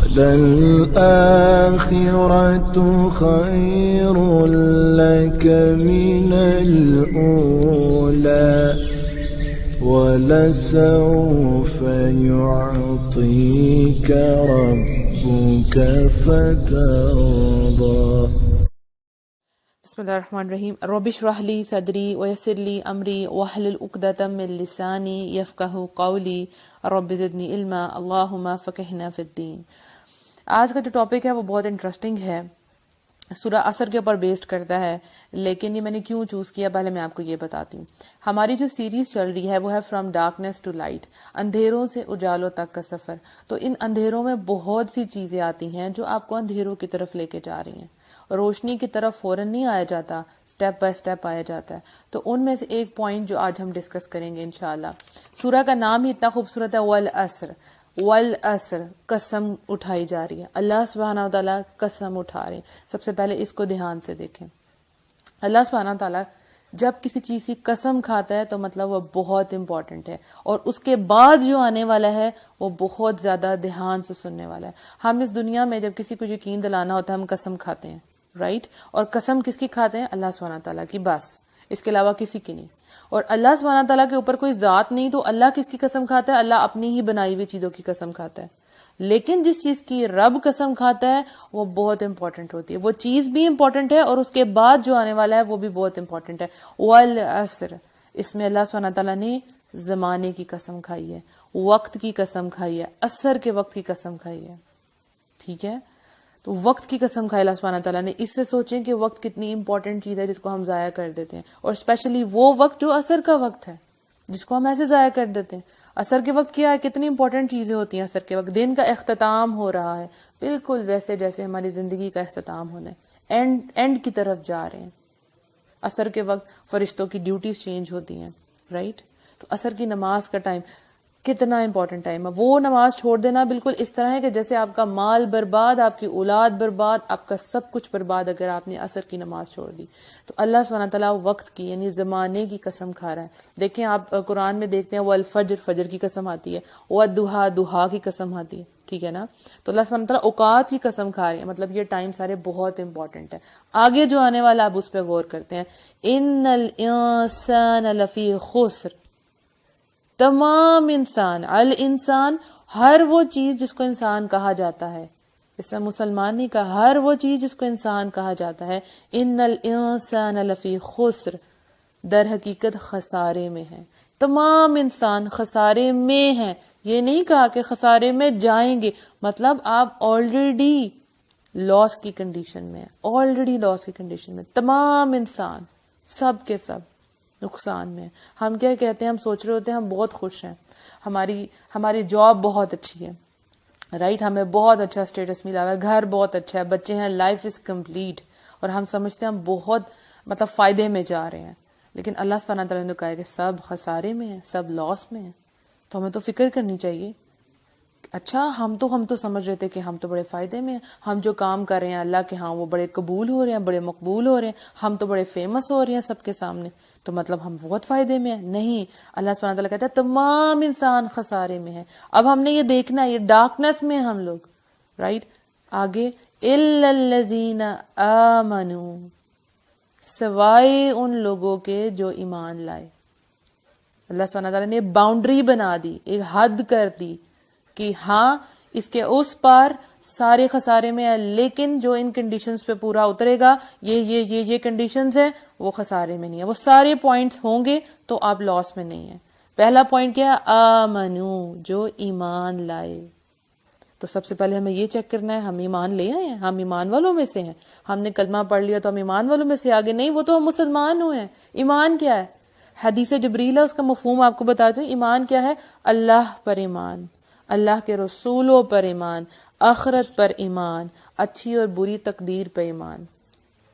وَلَلْآخِرَةُ خَيْرٌ لَكَ مِنَ الْأُولَى وَلَسَوْفَ يُعْطِيكَ رَبُّكَ فَتَرْضَى. بسم اللہ الرحمن الرحیم. رب اشرح لی صدری ویسر لی امری واحلل عقدۃ من لسانی یفقہوا قولی رب زدنی علما اللہم فقہنا فی الدین. آج کا جو ٹاپک ہے وہ بہت انٹرسٹنگ ہے، سورہ عصر کے اوپر بیسڈ کرتا ہے، لیکن یہ میں نے کیوں چوز کیا پہلے میں آپ کو یہ بتاتی ہوں. ہماری جو سیریز چل رہی ہے وہ ہے فرام ڈارکنیس ٹو لائٹ، اندھیروں سے اجالوں تک کا سفر. تو ان اندھیروں میں بہت سی چیزیں آتی ہیں جو آپ کو اندھیروں کی طرف لے کے جا رہی ہیں. روشنی کی طرف فوراً نہیں آیا جاتا، سٹیپ بائی سٹیپ آیا جاتا ہے. تو ان میں سے ایک پوائنٹ جو آج ہم ڈسکس کریں گے انشاءاللہ. سورہ کا نام ہی اتنا خوبصورت ہے، والعصر. والعصر، قسم اٹھائی جا رہی ہے، اللہ سبحانہ وتعالیٰ قسم اٹھا رہے ہیں. سب سے پہلے اس کو دھیان سے دیکھیں. اللہ سبحانہ وتعالیٰ جب کسی چیز کی قسم کھاتا ہے تو مطلب وہ بہت امپورٹنٹ ہے، اور اس کے بعد جو آنے والا ہے وہ بہت زیادہ دھیان سے سننے والا ہے. ہم اس دنیا میں جب کسی کو یقین دلانا ہوتا ہے ہم قسم کھاتے ہیں، رائٹ؟ اور قسم کس کی کھاتے ہیں؟ اللہ سبحانہ تعالیٰ کی، بس اس کے علاوہ کسی کی نہیں. اور اللہ سبحانہ تعالیٰ کے اوپر کوئی ذات نہیں تو اللہ کس کی قسم کھاتا ہے؟ اللہ اپنی ہی بنائی ہوئی چیزوں کی قسم کھاتا ہے. لیکن جس چیز کی رب قسم کھاتا ہے وہ بہت امپورٹنٹ ہوتی ہے، وہ چیز بھی امپورٹنٹ ہے اور اس کے بعد جو آنے والا ہے وہ بھی بہت امپورٹنٹ ہے. والعصر، اس میں اللہ سبحانہ تعالیٰ نے زمانے کی قسم کھائی ہے، وقت کی قسم کھائی ہے، عصر کے وقت کی قسم کھائی ہے. ٹھیک ہے، تو وقت کی قسم کھائی اللہ سبحانہ تعالیٰ نے. اس سے سوچیں کہ وقت کتنی امپورٹنٹ چیز ہے جس کو ہم ضائع کر دیتے ہیں، اور اسپیشلی وہ وقت جو عصر کا وقت ہے جس کو ہم ایسے ضائع کر دیتے ہیں. عصر کے وقت کیا ہے؟ کتنی امپورٹنٹ چیزیں ہوتی ہیں عصر کے وقت. دن کا اختتام ہو رہا ہے، بالکل ویسے جیسے ہماری زندگی کا اختتام ہونا ہے، اینڈ کی طرف جا رہے ہیں. عصر کے وقت فرشتوں کی ڈیوٹیز چینج ہوتی ہیں، رائٹ؟ تو عصر کی نماز کا ٹائم کتنا امپورٹنٹ ٹائم ہے. وہ نماز چھوڑ دینا بالکل اس طرح ہے کہ جیسے آپ کا مال برباد، آپ کی اولاد برباد، آپ کا سب کچھ برباد اگر آپ نے عصر کی نماز چھوڑ دی. تو اللہ سبحانہ تعالیٰ وقت کی یعنی زمانے کی قسم کھا رہا ہے. دیکھیں آپ قرآن میں دیکھتے ہیں والفجر، فجر کی قسم آتی ہے، والضحیٰ، ضحیٰ کی قسم آتی ہے. ٹھیک ہے نا؟ تو اللہ سبحانہ تعالیٰ اوقات کی قسم کھا رہے ہیں، مطلب یہ ٹائم سارے بہت امپورٹنٹ ہے. آگے جو آنے والا آپ اس پہ غور کرتے ہیں. ان الانسان لفی خسر، تمام انسان، الانسان ہر وہ چیز جس کو انسان کہا جاتا ہے، اس میں مسلمان نہیں کہا، ہر وہ چیز جس کو انسان کہا جاتا ہے. ان الانسان لفی خسر، در حقیقت خسارے میں ہے. تمام انسان خسارے میں ہیں. یہ نہیں کہا کہ خسارے میں جائیں گے، مطلب آپ آلریڈی لاس کی کنڈیشن میں ہیں، آلریڈی لاس کی کنڈیشن میں. تمام انسان سب کے سب نقصان میں. ہم کیا کہتے ہیں؟ ہم سوچ رہے ہوتے ہیں ہم بہت خوش ہیں، ہماری جاب بہت اچھی ہے، رائٹ؟ ہمیں بہت اچھا اسٹیٹس ملا ہوا ہے، گھر بہت اچھا ہے، بچے ہیں، لائف از کمپلیٹ، اور ہم سمجھتے ہیں ہم بہت مطلب فائدے میں جا رہے ہیں. لیکن اللہ سبحانہ تعالیٰ نے کہا ہے کہ سب خسارے میں ہیں، سب لاس میں ہیں. تو ہمیں تو فکر کرنی چاہیے. اچھا ہم تو سمجھ رہے تھے کہ ہم تو بڑے فائدے میں ہیں، ہم جو کام کر رہے ہیں اللہ کے ہاں وہ بڑے قبول ہو رہے ہیں، بڑے مقبول ہو رہے ہیں، ہم تو بڑے فیمس ہو رہے ہیں سب کے سامنے، تو مطلب ہم بہت فائدے میں ہیں. نہیں، اللہ سبحانہ تعالیٰ کہتا ہے تمام انسان خسارے میں ہے. اب ہم نے یہ دیکھنا ہے، یہ ڈارکنیس میں ہم لوگ، رائٹ؟ آگے الا الذین آمنوا، سوائے ان لوگوں کے جو ایمان لائے. اللہ سبحانہ تعالیٰ نے باؤنڈری بنا دی، ایک حد کر دی کہ ہاں اس کے اس پار سارے خسارے میں ہے، لیکن جو ان کنڈیشنز پہ پورا اترے گا، یہ کنڈیشنز ہیں، وہ خسارے میں نہیں ہے. وہ سارے پوائنٹس ہوں گے تو آپ لاس میں نہیں ہیں. پہلا پوائنٹ کیا ہے؟ آمنو، جو ایمان لائے. تو سب سے پہلے ہمیں یہ چیک کرنا ہے ہم ایمان لے آئے ہیں، ہم ایمان والوں میں سے ہیں. ہم نے کلمہ پڑھ لیا تو ہم ایمان والوں میں سے آگے نہیں، وہ تو ہم مسلمان ہوئے ہیں. ایمان کیا ہے؟ حدیث جبریل ہے، اس کا مفہوم آپ کو بتاتی ہوں. ایمان کیا ہے؟ اللہ پر ایمان، اللہ کے رسولوں پر ایمان، آخرت پر ایمان، اچھی اور بری تقدیر پر ایمان.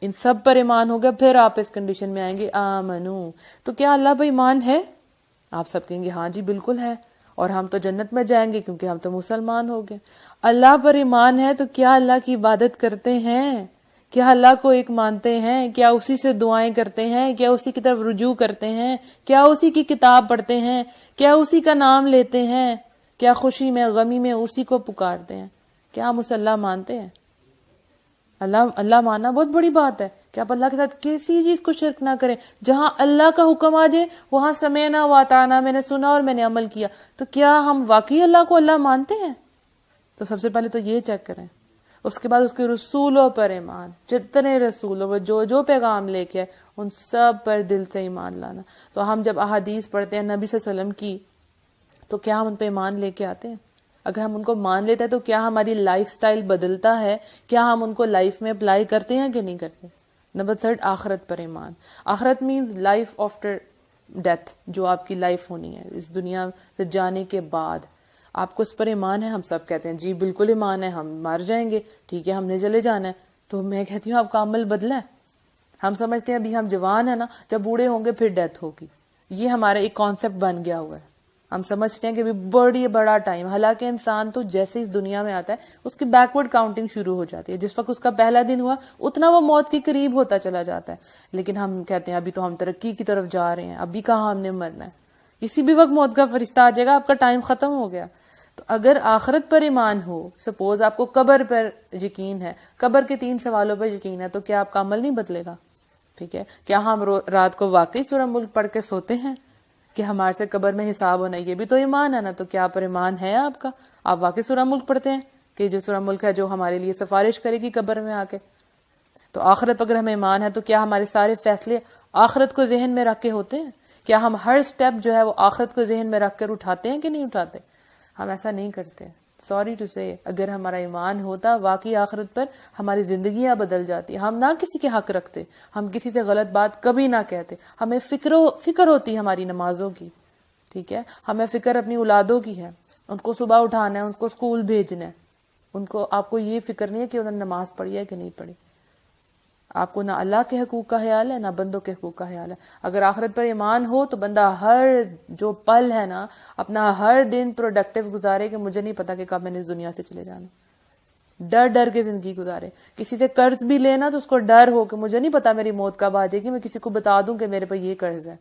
ان سب پر ایمان ہوگا پھر آپ اس کنڈیشن میں آئیں گے آمنو. تو کیا اللہ پر ایمان ہے؟ آپ سب کہیں گے ہاں جی بالکل ہے، اور ہم تو جنت میں جائیں گے کیونکہ ہم تو مسلمان ہو گئے. اللہ پر ایمان ہے تو کیا اللہ کی عبادت کرتے ہیں؟ کیا اللہ کو ایک مانتے ہیں؟ کیا اسی سے دعائیں کرتے ہیں؟ کیا اسی کی طرف رجوع کرتے ہیں؟ کیا اسی کی کتاب پڑھتے ہیں؟ کیا اسی کا نام لیتے ہیں؟ کیا خوشی میں غمی میں اسی کو پکارتے ہیں؟ کیا ہم اسے اللہ مانتے ہیں؟ اللہ ماننا بہت بڑی بات ہے کہ آپ اللہ کے ساتھ کسی چیز کو شرک نہ کریں. جہاں اللہ کا حکم آ جائے وہاں سمعنا واطعنا، میں نے سنا اور میں نے عمل کیا. تو کیا ہم واقعی اللہ کو اللہ مانتے ہیں؟ تو سب سے پہلے تو یہ چیک کریں. اس کے بعد اس کے رسولوں پر ایمان، جتنے رسولوں وہ جو پیغام لے کے ان سب پر دل سے ایمان لانا. تو ہم جب احادیث پڑھتے ہیں نبی صلی اللہ علیہ وسلم کی، تو کیا ہم ان پہ ایمان لے کے آتے ہیں؟ اگر ہم ان کو مان لیتے ہیں تو کیا ہماری لائف سٹائل بدلتا ہے؟ کیا ہم ان کو لائف میں اپلائی کرتے ہیں کہ نہیں کرتے؟ نمبر 3 آخرت پر ایمان. آخرت مینز لائف آفٹر ڈیتھ، جو آپ کی لائف ہونی ہے اس دنیا سے جانے کے بعد. آپ کو اس پر ایمان ہے؟ ہم سب کہتے ہیں جی بالکل ایمان ہے، ہم مر جائیں گے، ٹھیک ہے ہم نے چلے جانا ہے. تو میں کہتی ہوں آپ کا عمل بدلا ہے. ہم سمجھتے ہیں ابھی ہم جوان ہیں نا، جب بوڑھے ہوں گے پھر ڈیتھ ہوگی. یہ ہمارا ایک کانسیپٹ بن گیا ہوا ہے. ہم سمجھتے ہیں کہ بڑا ٹائم، حالانکہ انسان تو جیسے اس دنیا میں آتا ہے اس کی بیکورڈ کاؤنٹنگ شروع ہو جاتی ہے. جس وقت اس کا پہلا دن ہوا اتنا وہ موت کے قریب ہوتا چلا جاتا ہے. لیکن ہم کہتے ہیں ابھی تو ہم ترقی کی طرف جا رہے ہیں، ابھی کہاں ہم نے مرنا ہے. کسی بھی وقت موت کا فرشتہ آ جائے گا، آپ کا ٹائم ختم ہو گیا. تو اگر آخرت پر ایمان ہو، سپوز آپ کو قبر پر یقین ہے، قبر کے 3 سوالوں پر یقین ہے، تو کیا آپ کا عمل نہیں بدلے گا؟ ٹھیک ہے. کیا ہم رات کو واقعی سورہ ملک پڑھ کے سوتے ہیں کہ ہمارے سے قبر میں حساب ہونا؟ یہ بھی تو ایمان ہے نا. تو کیا پر ایمان ہے آپ کا؟ آپ واقعی سورہ ملک پڑھتے ہیں کہ جو سورہ ملک ہے جو ہمارے لیے سفارش کرے گی قبر میں آ کے؟ تو آخرت اگر ہمیں ایمان ہے تو کیا ہمارے سارے فیصلے آخرت کو ذہن میں رکھ کے ہوتے ہیں؟ کیا ہم ہر سٹیپ جو ہے وہ آخرت کو ذہن میں رکھ کر اٹھاتے ہیں کہ نہیں اٹھاتے؟ ہم ایسا نہیں کرتے. سوری ٹو سے، اگر ہمارا ایمان ہوتا واقعی آخرت پر، ہماری زندگیاں بدل جاتی. ہم نہ کسی کے حق رکھتے، ہم کسی سے غلط بات کبھی نہ کہتے. ہمیں فکر ہوتی ہماری نمازوں کی، ٹھیک ہے. ہمیں فکر اپنی اولادوں کی ہے، ان کو صبح اٹھانا ہے، ان کو اسکول بھیجنا ہے. آپ کو یہ فکر نہیں ہے کہ انہوں نے نماز پڑھی ہے کہ نہیں پڑھی. آپ کو نہ اللہ کے حقوق کا خیال ہے نہ بندوں کے حقوق کا خیال ہے. اگر آخرت پر ایمان ہو تو بندہ ہر جو پل ہے نا اپنا ہر دن پروڈکٹیو گزارے کہ مجھے نہیں پتا کہ کب میں نے اس دنیا سے چلے جانا. ڈر کے زندگی گزارے. کسی سے قرض بھی لینا تو اس کو ڈر ہو کہ مجھے نہیں پتا میری موت کب آ جائے گی، میں کسی کو بتا دوں کہ میرے پہ یہ قرض ہے.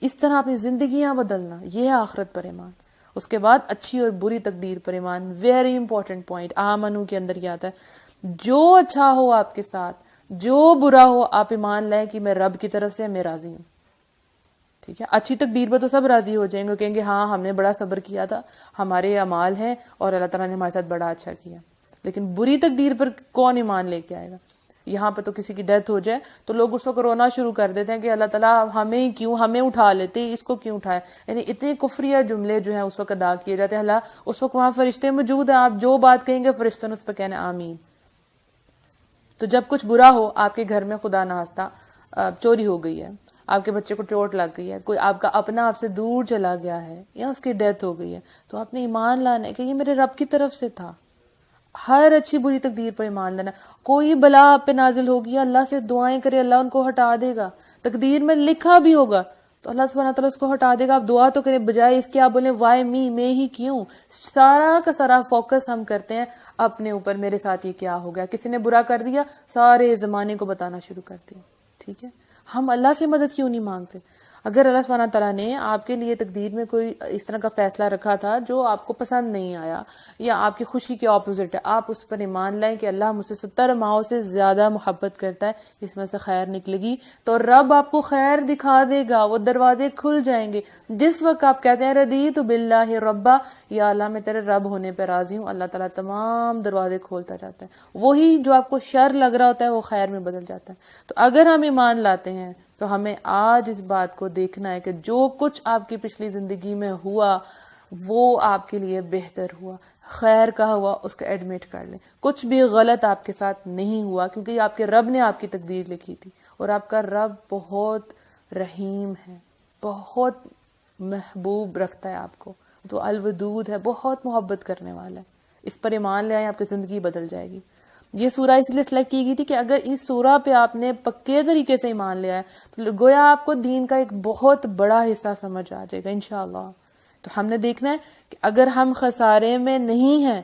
اس طرح اپنی زندگیاں بدلنا، یہ ہے آخرت پر ایمان. اس کے بعد اچھی اور بری تقدیر پر ایمان. Very important point. آمنو کے اندر یہ آتا ہے جو اچھا ہو آپ کے ساتھ، جو برا ہو آپ ایمان لائیں کہ میں رب کی طرف سے میں راضی ہوں. ٹھیک ہے. اچھی تقدیر پر تو سب راضی ہو جائیں گے، کہیں گے ہاں ہم نے بڑا صبر کیا تھا، ہمارے اعمال ہیں اور اللہ تعالیٰ نے ہمارے ساتھ بڑا اچھا کیا. لیکن بری تقدیر پر کون ایمان لے کے آئے گا؟ یہاں پہ تو کسی کی ڈیتھ ہو جائے تو لوگ اس وقت رونا شروع کر دیتے ہیں کہ اللہ تعالیٰ ہمیں اٹھا لیتے، اس کو کیوں اٹھائے. یعنی اتنے کفریہ جملے جو ہیں اس وقت ادا کیے جاتے ہیں. اللہ اس وقت وہاں فرشتے موجود ہیں، آپ جو بات کہیں گے فرشتوں نے اس پہ کہنا آمین. تو جب کچھ برا ہو آپ کے گھر میں، خدا نخواستہ چوری ہو گئی ہے، آپ کے بچے کو چوٹ لگ گئی ہے، کوئی آپ کا اپنا آپ سے دور چلا گیا ہے یا اس کی ڈیتھ ہو گئی ہے، تو آپ نے ایمان لانا ہے کہ یہ میرے رب کی طرف سے تھا. ہر اچھی بری تقدیر پر ایمان لانا. کوئی بلا آپ پہ نازل ہوگی، اللہ سے دعائیں کرے، اللہ ان کو ہٹا دے گا. تقدیر میں لکھا بھی ہوگا تو اللہ سبحانہ تعالیٰ اس کو ہٹا دے گا. آپ دعا تو کریں، بجائے اس کے آپ بولیں وائی می، میں ہی کیوں. سارا کا سارا فوکس ہم کرتے ہیں اپنے اوپر، میرے ساتھ یہ کیا ہو گیا. کسی نے برا کر دیا، سارے زمانے کو بتانا شروع کر دیا. ٹھیک ہے. ہم اللہ سے مدد کیوں نہیں مانگتے؟ اگر اللہ سبحانہ تعالیٰ نے آپ کے لیے تقدیر میں کوئی اس طرح کا فیصلہ رکھا تھا جو آپ کو پسند نہیں آیا یا آپ کی خوشی کے اپوزٹ ہے، آپ اس پر ایمان لائیں کہ اللہ مجھ سے 70 ماہوں سے زیادہ محبت کرتا ہے، اس میں سے خیر نکلے گی، تو رب آپ کو خیر دکھا دے گا. وہ دروازے کھل جائیں گے. جس وقت آپ کہتے ہیں رضیت باللہ ربا، یا اللہ میں تیرے رب ہونے پہ راضی ہوں، اللہ تعالیٰ تمام دروازے کھولتا جاتا ہے. وہی جو آپ کو شر لگ رہا ہوتا ہے وہ خیر میں بدل جاتا ہے. تو اگر ہم ایمان لاتے ہیں تو ہمیں آج اس بات کو دیکھنا ہے کہ جو کچھ آپ کی پچھلی زندگی میں ہوا وہ آپ کے لیے بہتر ہوا، خیر کا ہوا، اس کا ایڈمٹ کر لیں. کچھ بھی غلط آپ کے ساتھ نہیں ہوا، کیونکہ آپ کے رب نے آپ کی تقدیر لکھی تھی. اور آپ کا رب بہت رحیم ہے، بہت محبوب رکھتا ہے آپ کو، تو الودود ہے، بہت محبت کرنے والا ہے. اس پر ایمان لے آئیں، آپ کی زندگی بدل جائے گی. یہ سورہ اس لیے سلیکٹ کی گئی تھی کہ اگر اس سورہ پہ آپ نے پکے طریقے سے ایمان لیا ہے تو گویا آپ کو دین کا ایک بہت بڑا حصہ سمجھ آ جائے گا انشاءاللہ. تو ہم نے دیکھنا ہے کہ اگر ہم خسارے میں نہیں ہیں،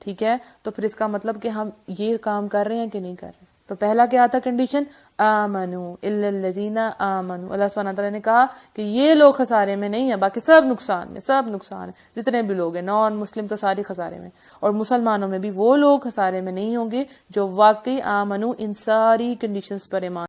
ٹھیک ہے، تو پھر اس کا مطلب کہ ہم یہ کام کر رہے ہیں کہ نہیں کر رہے. تو پہلا کیا تھا کنڈیشن؟ آمنو الا الذین آمنو. اللہ سبحانہ تعالیٰ نے کہا کہ یہ لوگ خسارے میں نہیں ہیں، باقی سب نقصان میں، سب نقصان ہے، جتنے بھی لوگ ہیں نان مسلم تو ساری خسارے میں. اور مسلمانوں میں بھی وہ لوگ خسارے میں نہیں ہوں گے جو واقعی آمنو ان ساری کنڈیشنز پر ایمان